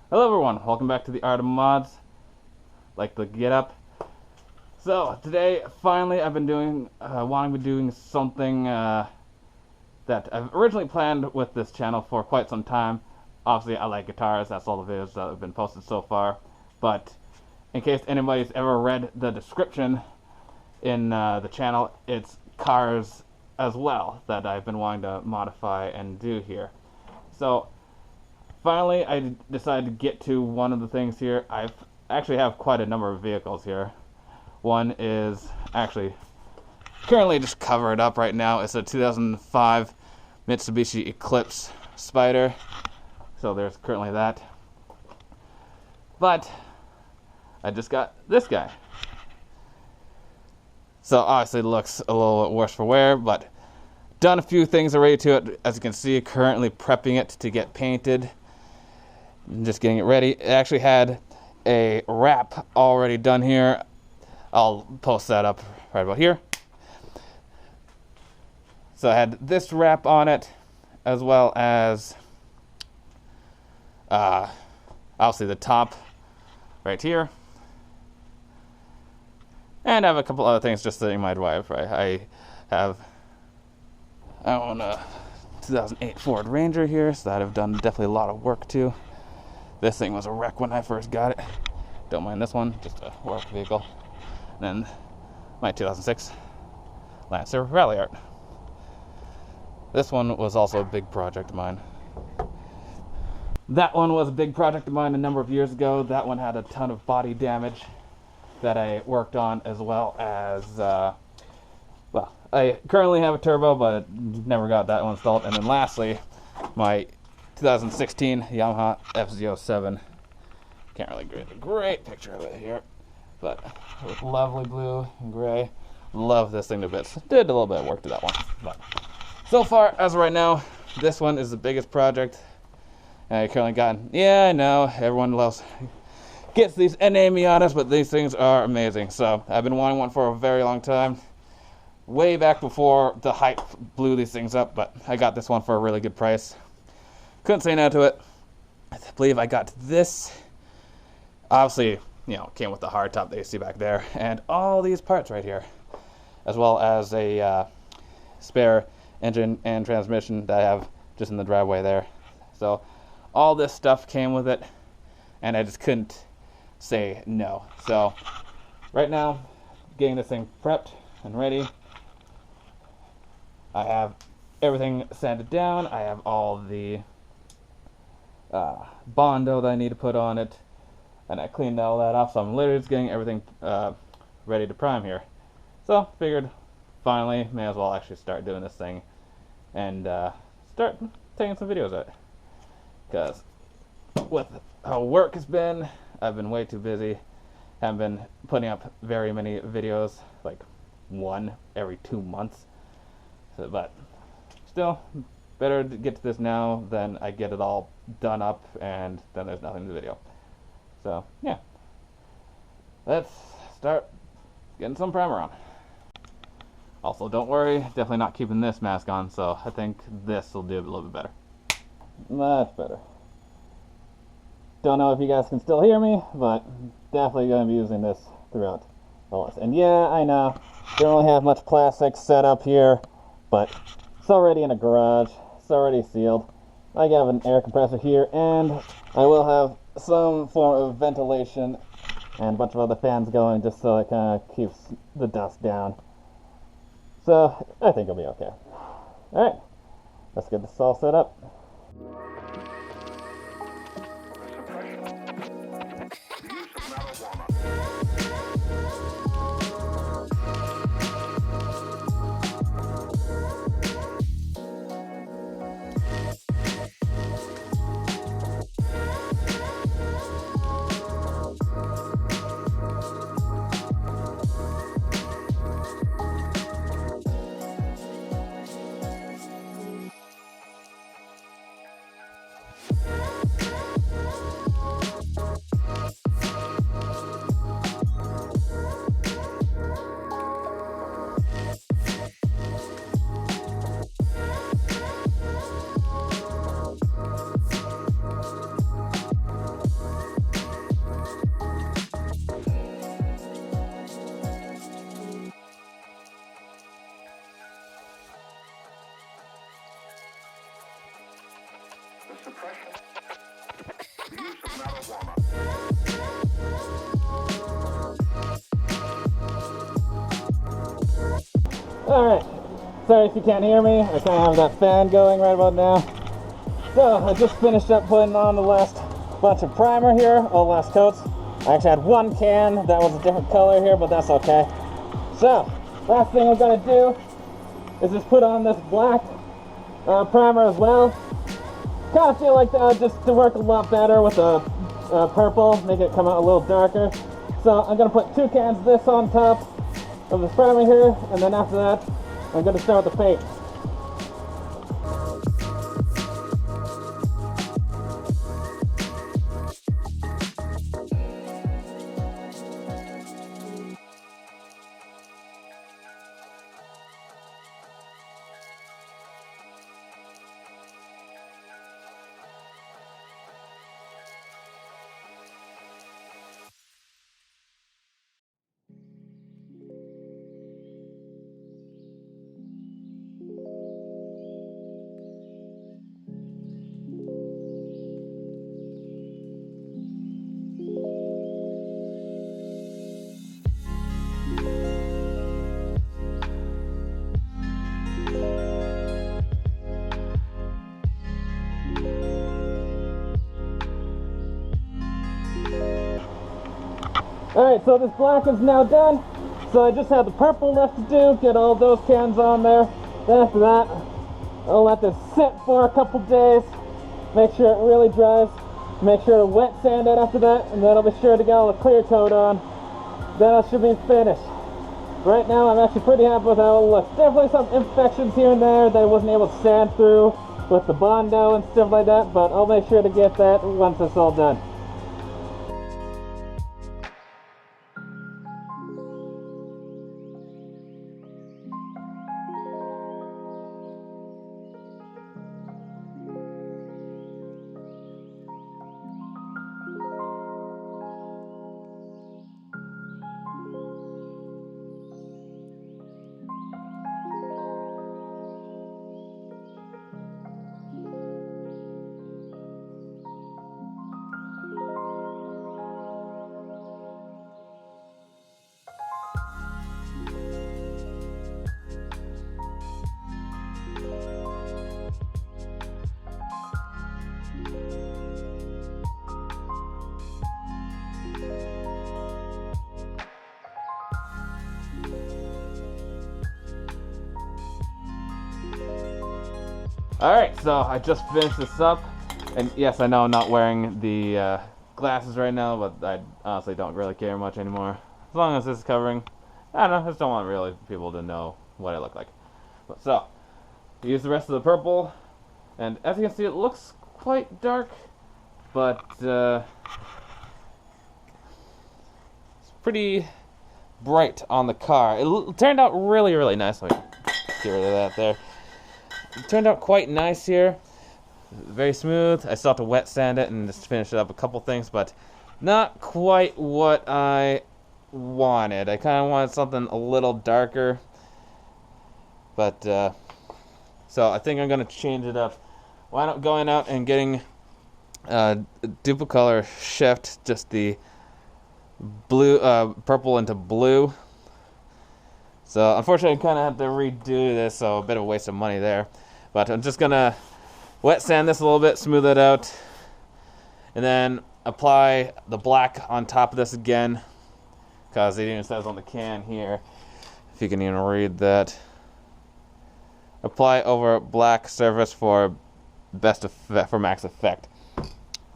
Hello everyone, welcome back to the Art of Mods, like the get up. So today, finally, I've been wanting to be doing something that I've originally planned with this channel for quite some time. Obviously, I like guitars, that's all the videos that have been posted so far. But in case anybody's ever read the description in the channel, it's cars as well that I've been wanting to modify and do here. So finally, I decided to get to one of the things here. I actually have quite a number of vehicles here. One is actually currently just covered up right now. It's a 2005 Mitsubishi Eclipse Spider. So there's currently that. But I just got this guy. So obviously it looks a little bit worse for wear, but done a few things already to it. As you can see, currently prepping it to get painted. Just getting it ready. It actually had a wrap already done here. I'll post that up right about here. So I had this wrap on it, as well as obviously the top right here. And I have a couple other things just sitting in my driveway. I own a 2008 Ford Ranger here, so that I've done definitely a lot of work to. This thing was a wreck when I first got it. Don't mind this one, just a work vehicle. And then my 2006 Lancer Rally Art. This one was also a big project of mine. That one was a big project of mine a number of years ago. That one had a ton of body damage that I worked on, as well as, well, I currently have a turbo, but never got that one installed. And then lastly, my 2016 Yamaha FZ07. Can't really get a great picture of it here, but with lovely blue and gray. Love this thing to bits. Did a little bit of work to that one, but so far, as of right now, this one is the biggest project I currently gotten. Yeah, I know, everyone loves gets these NA Miatas, but these things are amazing. So I've been wanting one for a very long time, way back before the hype blew these things up, but I got this one for a really good price. Couldn't say no to it. I believe I got this. Obviously, came with the hardtop that you see back there, and all these parts right here, as well as a spare engine and transmission that I have just in the driveway there. So all this stuff came with it, and I just couldn't say no. So right now, getting this thing prepped and ready. I have everything sanded down. I have all the Bondo that I need to put on it, and I cleaned all that off, so I'm literally just getting everything ready to prime here. So figured finally may as well actually start doing this thing and start taking some videos of it, because with how work has been, I've been way too busy. Haven't been putting up very many videos, like one every 2 months. So, but still, better to get to this now than I get it all done up and then there's nothing in the video. So yeah, let's start getting some primer on. Also, don't worry, definitely not keeping this mask on, so I think this will do a little bit better. Much better. Don't know if you guys can still hear me, but definitely going to be using this throughout all this. And yeah, I know, don't really have much plastic set up here, but it's already in a garage. It's already sealed. I have an air compressor here, and I will have some form of ventilation and a bunch of other fans going, just so it kind of keeps the dust down. So I think it'll be okay. Alright, let's get this all set up. Alright, sorry if you can't hear me. I kind of have that fan going right about now. So, I just finished up putting on the last bunch of primer here, all the last coats. I actually had one can that was a different color here, but that's okay. So, last thing I'm going to do is just put on this black primer as well. Kind of feel like that just to work a lot better with the purple, make it come out a little darker. So I'm going to put 2 cans of this on top of the primer here, and then after that I'm going to start with the paint. Alright, so this black is now done. So I just have the purple left to do, get all those cans on there. Then after that, I'll let this sit for a couple days, make sure it really dries, make sure to wet sand it after that, and then I'll be sure to get all the clear coat on. Then I should be finished. Right now I'm actually pretty happy with how it looks. Definitely some imperfections here and there that I wasn't able to sand through with the Bondo and stuff like that, but I'll make sure to get that once it's all done. Alright, so I just finished this up, and yes, I know I'm not wearing the glasses right now, but I honestly don't really care much anymore. As long as this is covering, I don't know, I just don't want really people to know what I look like. But, so, use the rest of the purple, and as you can see, it looks quite dark, but it's pretty bright on the car. It turned out really, really nice. Let me get rid of that there. It turned out quite nice here. Very smooth. I still have to wet sand it and just finish it up a couple things, but not quite what I wanted. I kind of wanted something a little darker, but so I think I'm going to change it up. Why not going out and getting Dupli-Color Shift, just the blue, purple into blue. So unfortunately I kind of have to redo this, so a bit of a waste of money there. But I'm just going to wet sand this a little bit, smooth it out, and then apply the black on top of this again, because it even says on the can here, if you can even read that. Apply over black surface for best effect, for max effect.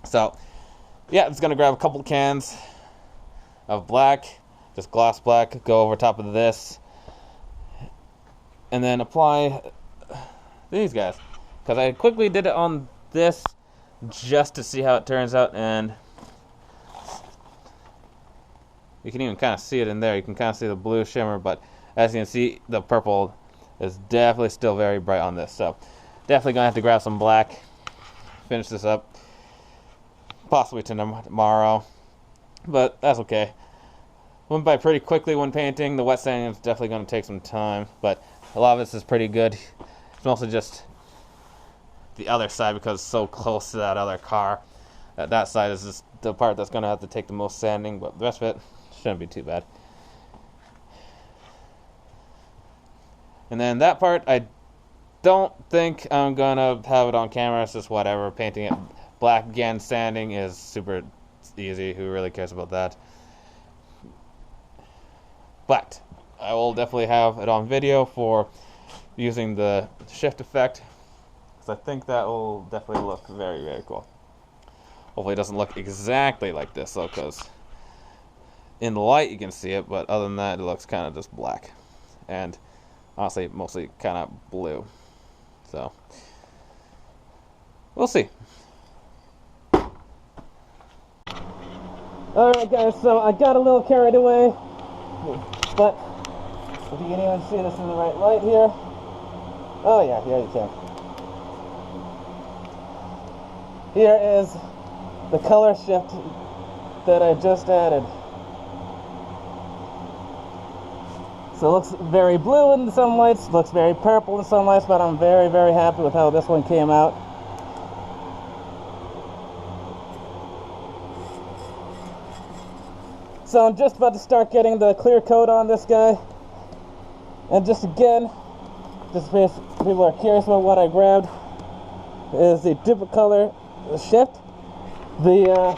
So yeah, I'm just going to grab a couple cans of black, just gloss black, go over top of this, and then apply these guys, because I quickly did it on this just to see how it turns out, and you can even kind of see it in there. You can kind of see the blue shimmer, but as you can see, the purple is definitely still very bright on this. So definitely gonna have to grab some black, finish this up, possibly tomorrow, but that's okay. Went by pretty quickly when painting. The wet sanding is definitely going to take some time, but a lot of this is pretty good. It's mostly just the other side, because it's so close to that other car. That side is just the part that's going to have to take the most sanding, but the rest of it shouldn't be too bad. And then that part, I don't think I'm gonna have it on camera. It's just whatever. Painting it black again, sanding is super easy. Who really cares about that? But I will definitely have it on video for using the shift effect, because I think that will definitely look very, very cool. Hopefully it doesn't look exactly like this though, because in the light you can see it, but other than that it looks kind of just black. And honestly, mostly kind of blue. So, we'll see. Alright guys, so I got a little carried away, but if you can even see this in the right light here. Oh yeah, here you can. Here is the color shift that I just added. So it looks very blue in some lights, looks very purple in some lights, but I'm very, very happy with how this one came out. So I'm just about to start getting the clear coat on this guy. And just again, just in case people are curious about what I grabbed, is the Dupli-Color Shift, the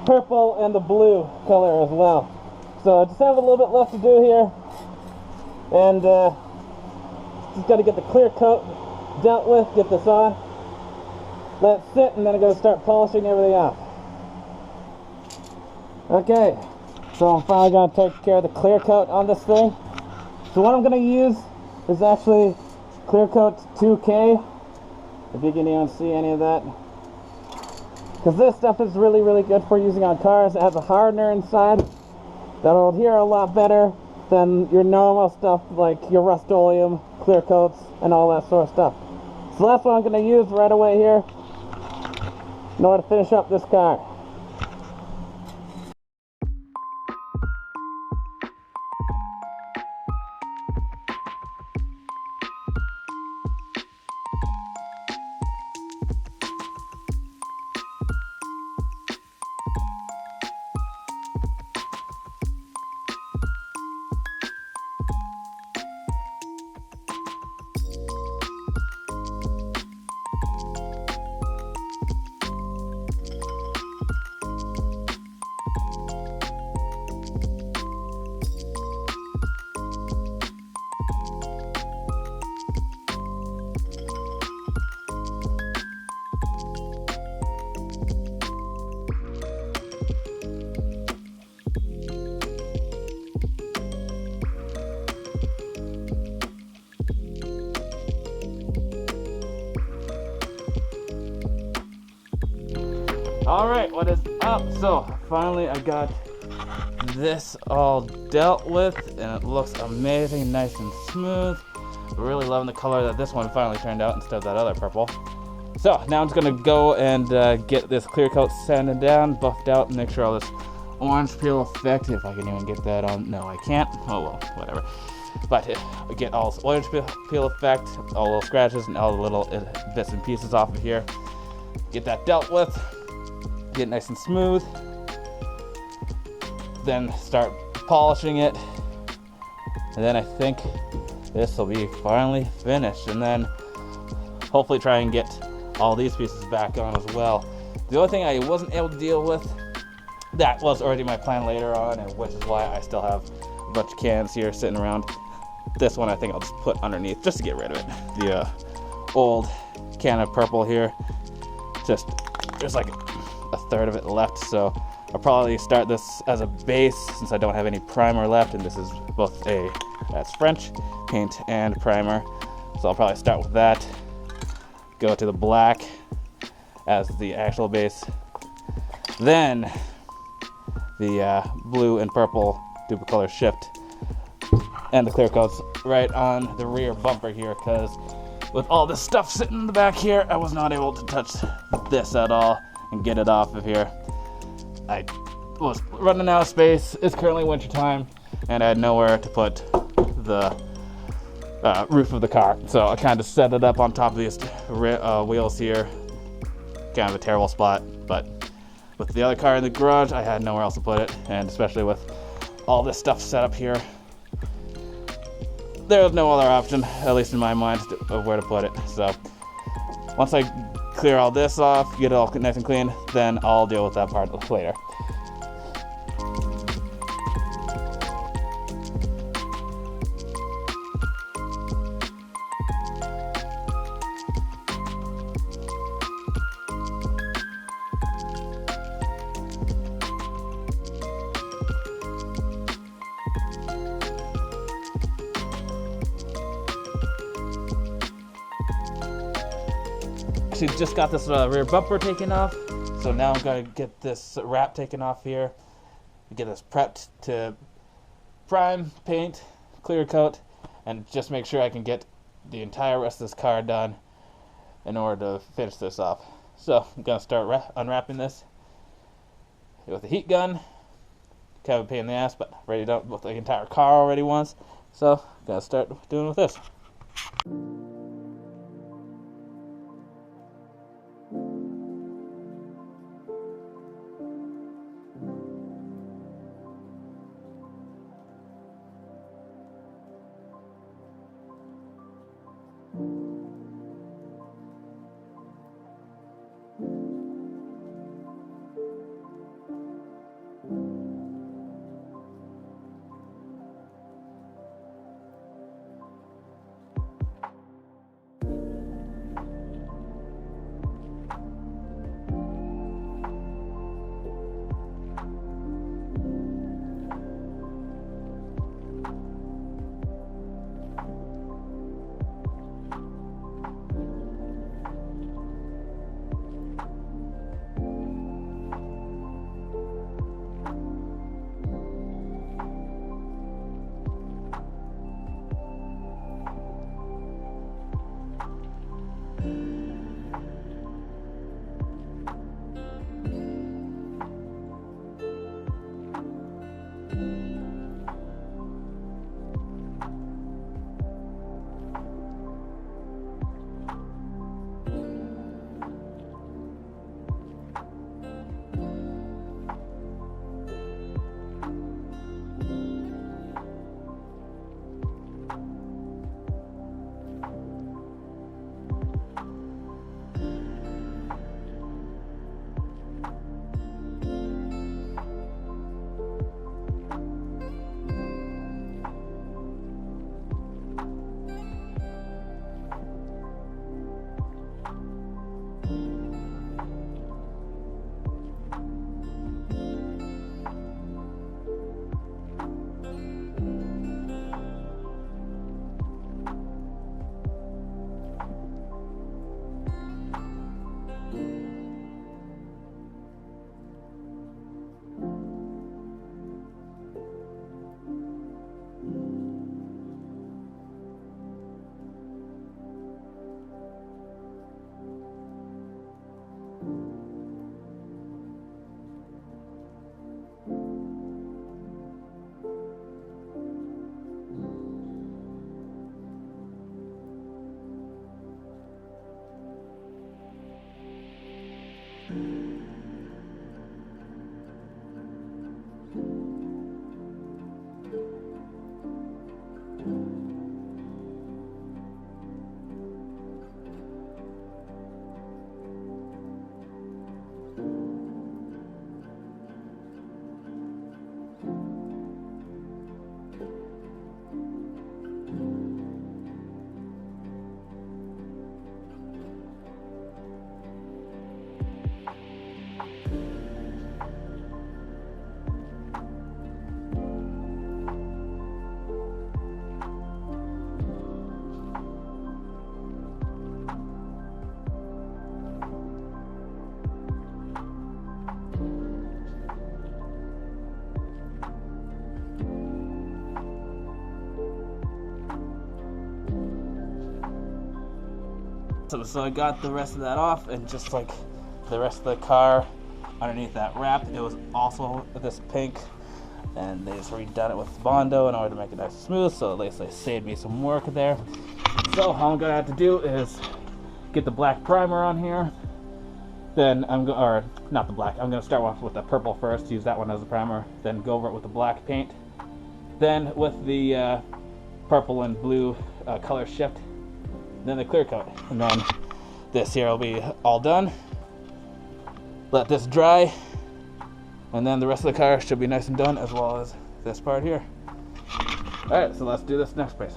purple and the blue color as well. So I just have a little bit left to do here, and just got to get the clear coat dealt with, get this on, let it sit, and then I'm going to start polishing everything off. Okay, so I'm finally going to take care of the clear coat on this thing. So what I'm going to use is actually Clear Coat 2K, if you can even see any of that. Because this stuff is really, really good for using on cars. It has a hardener inside that'll adhere a lot better than your normal stuff like your Rust-Oleum, clear coats, and all that sort of stuff. So that's what I'm going to use right away here in order to finish up this car. Alright, what is up? So, finally I got this all dealt with, and it looks amazing, nice and smooth. Really loving the color that this one finally turned out instead of that other purple. So, now I'm just going to go and get this clear coat sanded down, buffed out, and make sure all this orange peel effect, if I can even get that on. No, I can't. Oh well, whatever. But get all this orange peel effect, all the little scratches, and all the little bits and pieces off of here. Get that dealt with. Get nice and smooth, then start polishing it, and then I think this will be finally finished, and then hopefully try and get all these pieces back on as well. The only thing I wasn't able to deal with, that was already my plan later on, and which is why I still have a bunch of cans here sitting around. This one I think I'll just put underneath just to get rid of it. The old can of purple here, just there's like a third of it left, so I'll probably start this as a base since I don't have any primer left, and this is both that's French paint and primer, so I'll probably start with that, go to the black as the actual base, then the blue and purple Dupli-Color Shift, and the clear coats right on the rear bumper here, because with all this stuff sitting in the back here, I was not able to touch this at all and get it off of here. I was running out of space. It's currently winter time, and I had nowhere to put the roof of the car. So I kind of set it up on top of these wheels here. Kind of a terrible spot, but with the other car in the garage, I had nowhere else to put it, and especially with all this stuff set up here, there was no other option, at least in my mind, of where to put it. So once I clear all this off, get it all nice and clean, then I'll deal with that part later. Actually just got this rear bumper taken off, so now I'm going to get this wrap taken off here, get this prepped to prime, paint, clear coat, and just make sure I can get the entire rest of this car done in order to finish this off. So I'm going to start unwrapping this with a heat gun. Kind of a pain in the ass, but ready to what the entire car already wants, so I'm going to start doing with this. So I got the rest of that off, and just like the rest of the car underneath that wrap, it was also this pink, and they just redone it with Bondo in order to make it nice and smooth, so at least they saved me some work there. So all I'm gonna have to do is get the black primer on here, then I'm gonna start off with the purple first, use that one as a primer, then go over it with the black paint, then with the purple and blue color shift, then the clear coat, and then this here will be all done. Let this dry, and then the rest of the car should be nice and done, as well as this part here. Alright, so let's do this next place.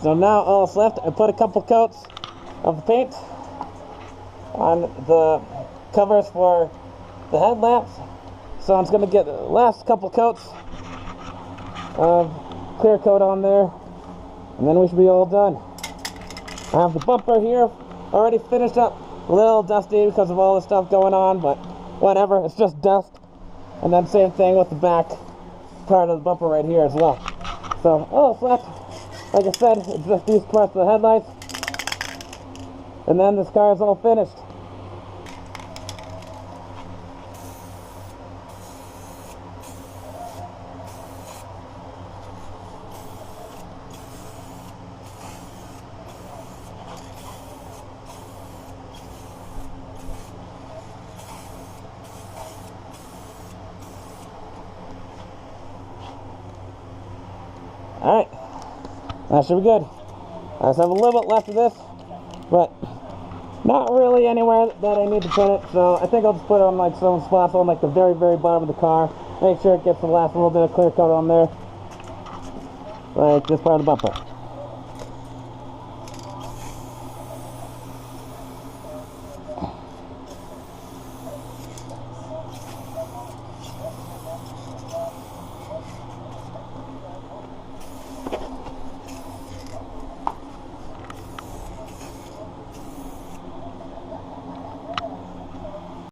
So now all that's left, I put a couple coats of the paint on the covers for the headlamps. So I'm just going to get the last couple coats of clear coat on there, and then we should be all done. I have the bumper here already finished up, a little dusty because of all the stuff going on, but whatever, it's just dust. And then same thing with the back part of the bumper right here as well. So all that's left, like I said, it's just these parts of the headlights, and then this car is all finished. Alright, that should be good. I just have a little bit left of this, but not really anywhere that I need to put it, so I think I'll just put it on like some spots on like the very bottom of the car. Make sure it gets the last little bit of clear coat on there, like this part of the bumper.